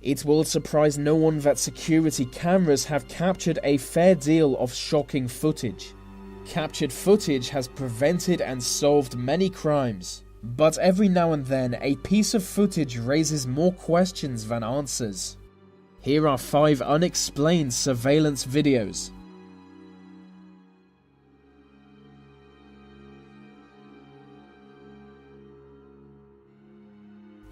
It will surprise no one that security cameras have captured a fair deal of shocking footage. Captured footage has prevented and solved many crimes, but every now and then a piece of footage raises more questions than answers. Here are 5 unexplained surveillance videos.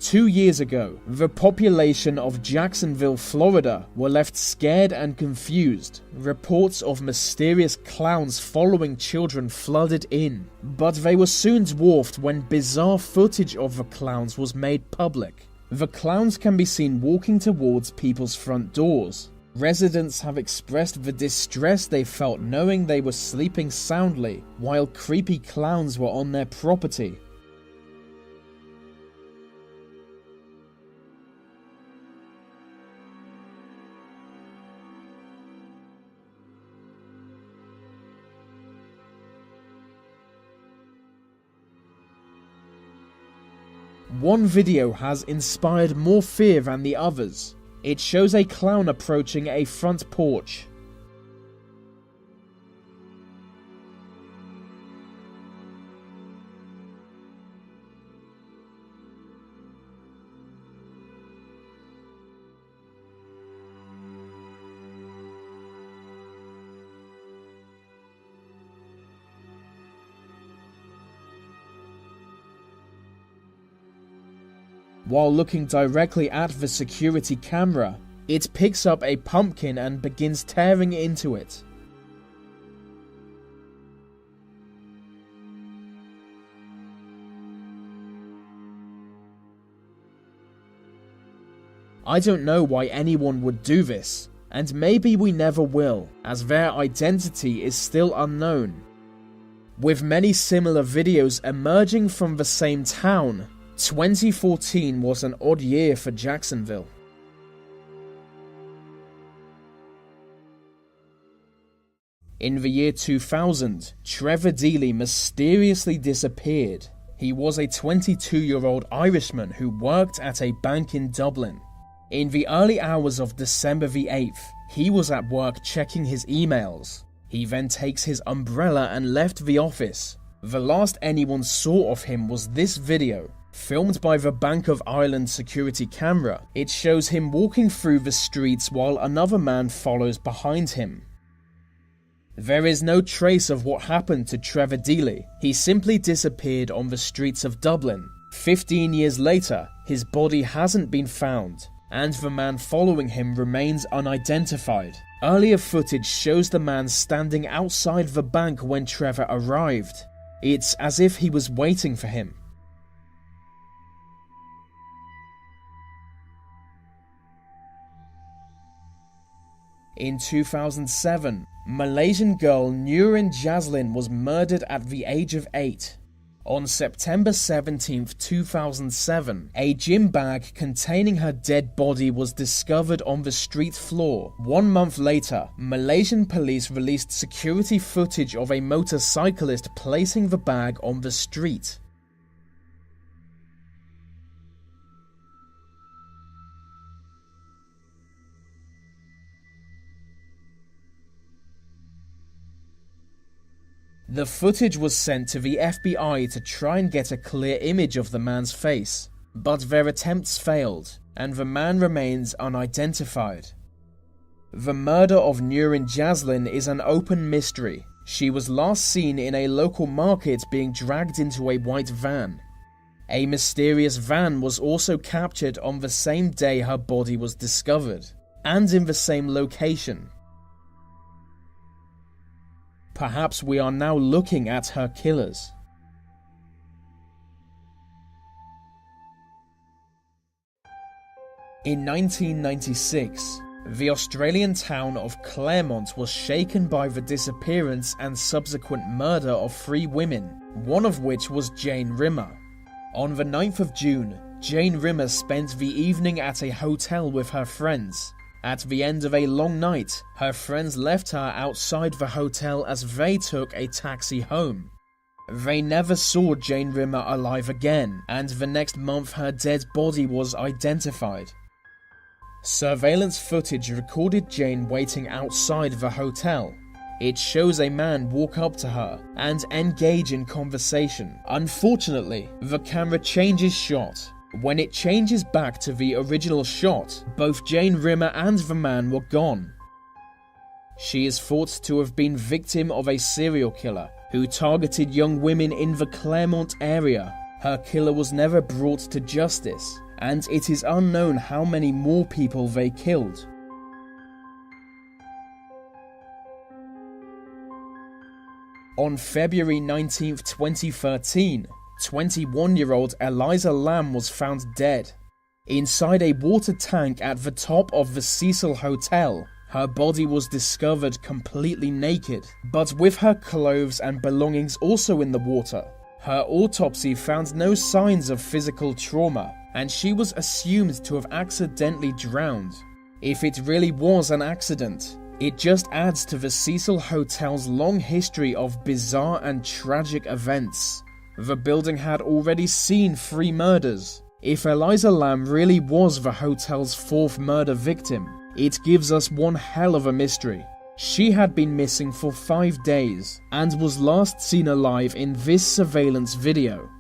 Two years ago, the population of Jacksonville, Florida were left scared and confused. Reports of mysterious clowns following children flooded in, but they were soon dwarfed when bizarre footage of the clowns was made public. The clowns can be seen walking towards people's front doors. Residents have expressed the distress they felt knowing they were sleeping soundly while creepy clowns were on their property. One video has inspired more fear than the others. It shows a clown approaching a front porch. While looking directly at the security camera, it picks up a pumpkin and begins tearing into it. I don't know why anyone would do this, and maybe we never will, as their identity is still unknown. With many similar videos emerging from the same town, 2014 was an odd year for Jacksonville. In the year 2000, Trevor Deely mysteriously disappeared. He was a 22-year-old Irishman who worked at a bank in Dublin. In the early hours of December the 8th, he was at work checking his emails. He then takes his umbrella and left the office. The last anyone saw of him was this video. Filmed by the Bank of Ireland security camera, it shows him walking through the streets while another man follows behind him. There is no trace of what happened to Trevor Deely. He simply disappeared on the streets of Dublin. 15 years later, his body hasn't been found, and the man following him remains unidentified. Earlier footage shows the man standing outside the bank when Trevor arrived. It's as if he was waiting for him. In 2007, Malaysian girl Nurin Jazlin was murdered at the age of 8. On September 17, 2007, a gym bag containing her dead body was discovered on the street floor. 1 month later, Malaysian police released security footage of a motorcyclist placing the bag on the street. The footage was sent to the FBI to try and get a clear image of the man's face, but their attempts failed, and the man remains unidentified. The murder of Nurin Jazlin is an open mystery. She was last seen in a local market being dragged into a white van. A mysterious van was also captured on the same day her body was discovered, and in the same location. Perhaps we are now looking at her killers. In 1996, the Australian town of Claremont was shaken by the disappearance and subsequent murder of 3 women, one of which was Jane Rimmer. On the 9th of June, Jane Rimmer spent the evening at a hotel with her friends. At the end of a long night, her friends left her outside the hotel as they took a taxi home. They never saw Jane Rimmer alive again, and the next month her dead body was identified. Surveillance footage recorded Jane waiting outside the hotel. It shows a man walk up to her and engage in conversation. Unfortunately, the camera changes shot. When it changes back to the original shot, both Jane Rimmer and the man were gone. She is thought to have been victim of a serial killer who targeted young women in the Claremont area. Her killer was never brought to justice, and it is unknown how many more people they killed. On February 19, 2013, 21-year-old Eliza Lamb was found dead. Inside a water tank at the top of the Cecil Hotel, her body was discovered completely naked, but with her clothes and belongings also in the water. Her autopsy found no signs of physical trauma, and she was assumed to have accidentally drowned. If it really was an accident, it just adds to the Cecil Hotel's long history of bizarre and tragic events. The building had already seen 3 murders. If Eliza Lamb really was the hotel's 4th murder victim, it gives us one hell of a mystery. She had been missing for 5 days and was last seen alive in this surveillance video.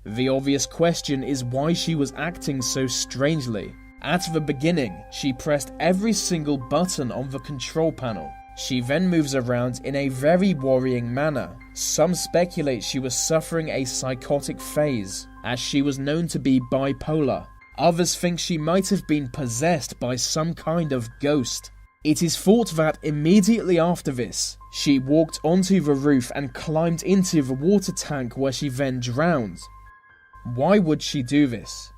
The obvious question is why she was acting so strangely. At the beginning, she pressed every single button on the control panel. She then moves around in a very worrying manner. Some speculate she was suffering a psychotic phase, as she was known to be bipolar. Others think she might have been possessed by some kind of ghost. It is thought that immediately after this, she walked onto the roof and climbed into the water tank where she then drowned. Why would she do this?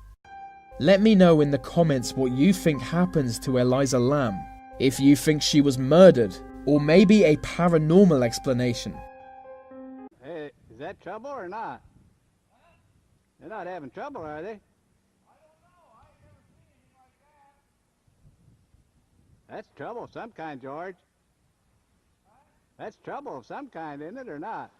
Let me know in the comments what you think happens to Eliza Lamb. If you think she was murdered, or maybe a paranormal explanation. Hey, is that trouble or not? They're not having trouble, are they? That's trouble of some kind, George. That's trouble of some kind, isn't it, or not?